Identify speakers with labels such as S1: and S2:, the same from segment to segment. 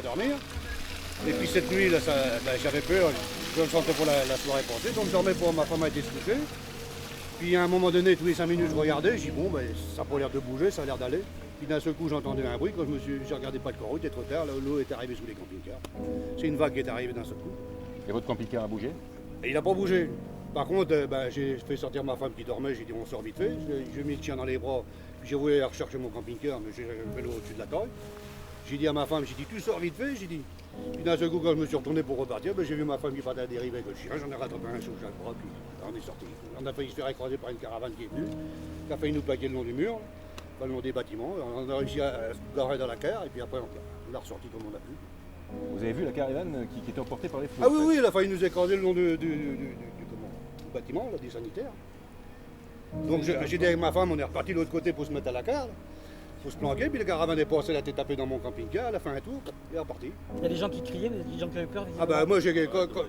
S1: dormir. Et puis cette nuit, là, j'avais peur, je me sentais pour la soirée passée, donc je dormais pour ma femme a été se coucher. Puis à un moment donné, tous les 5 minutes, je regardais, je dis bon, ça n'a pas l'air de bouger, ça a l'air d'aller. Puis d'un seul coup, j'entendais un bruit, quand j'ai regardé pas le corps, il était trop tard, l'eau est arrivée sous les camping-cars. C'est une vague qui est arrivée d'un seul coup.
S2: Et votre camping-car a bougé?
S1: Et il n'a pas bougé. Par contre, j'ai fait sortir ma femme qui dormait, j'ai dit on sort vite fait, j'ai mis le chien dans les bras, puis j'ai voulu rechercher mon camping-car, mais j'ai fait l'eau au-dessus de la taille. J'ai dit à ma femme, j'ai dit tu sors vite fait, j'ai dit. Puis d'un seul coup, quand je me suis retourné pour repartir, j'ai vu ma femme qui partait à dériver avec le chien, j'en ai rattrapé un sous chaque bras, puis on est sorti. On a failli se faire écraser par une caravane qui est venue, qui a failli nous plaquer le long du mur, le long des bâtiments. On a réussi à se garer dans la carre, et puis après on l'a ressorti comme on a pu.
S2: Vous avez vu la caravane qui était emportée par les flots?
S1: Ah oui, oui, elle a failli nous écraser le long du bâtiment, là, des sanitaires. Donc j'ai dit avec ma femme, on est reparti de l'autre côté pour se mettre à la carre. Faut se planquer, puis la caravane est passée, elle a été tapée dans mon camping-car, elle a fait un tour, et est reparti.
S3: Il y a des gens qui criaient, des gens qui avaient peur.
S1: Ah bah moi,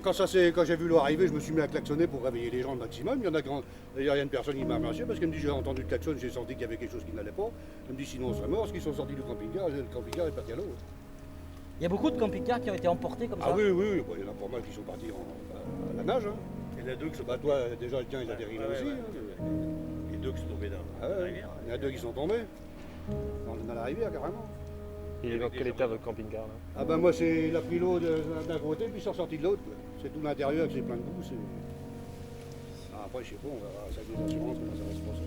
S1: quand j'ai vu l'eau arriver, je me suis mis à klaxonner pour réveiller les gens au maximum. D'ailleurs, il y a une personne qui m'a remercié parce qu'elle me dit j'ai entendu le klaxon, j'ai senti qu'il y avait quelque chose qui n'allait pas. Elle me dit sinon on serait mort, parce qu'ils sont sortis du camping-car, le camping-car est parti à l'eau.
S3: Il y a beaucoup de camping-cars qui ont été emportés comme ça.
S1: Ah oui, oui, il y en a pas mal qui sont partis à la nage. Hein.
S4: Il y en a deux qui sont
S1: Bah toi, déjà, le tien, il a dérivé aussi.
S4: ouais.
S1: Hein.
S4: Les deux qui sont tombés dans la rivière.
S1: Il y en a deux qui sont tombés. Dans la rivière, carrément.
S5: Il est dans quel état votre camping-car là?
S1: Ah ben moi, il a pris l'eau d'un côté, puis il s'est ressorti de l'autre. C'est tout l'intérieur, c'est plein de boue. Après, je sais pas, on verra ça avec les assurances, comment ça va se passer.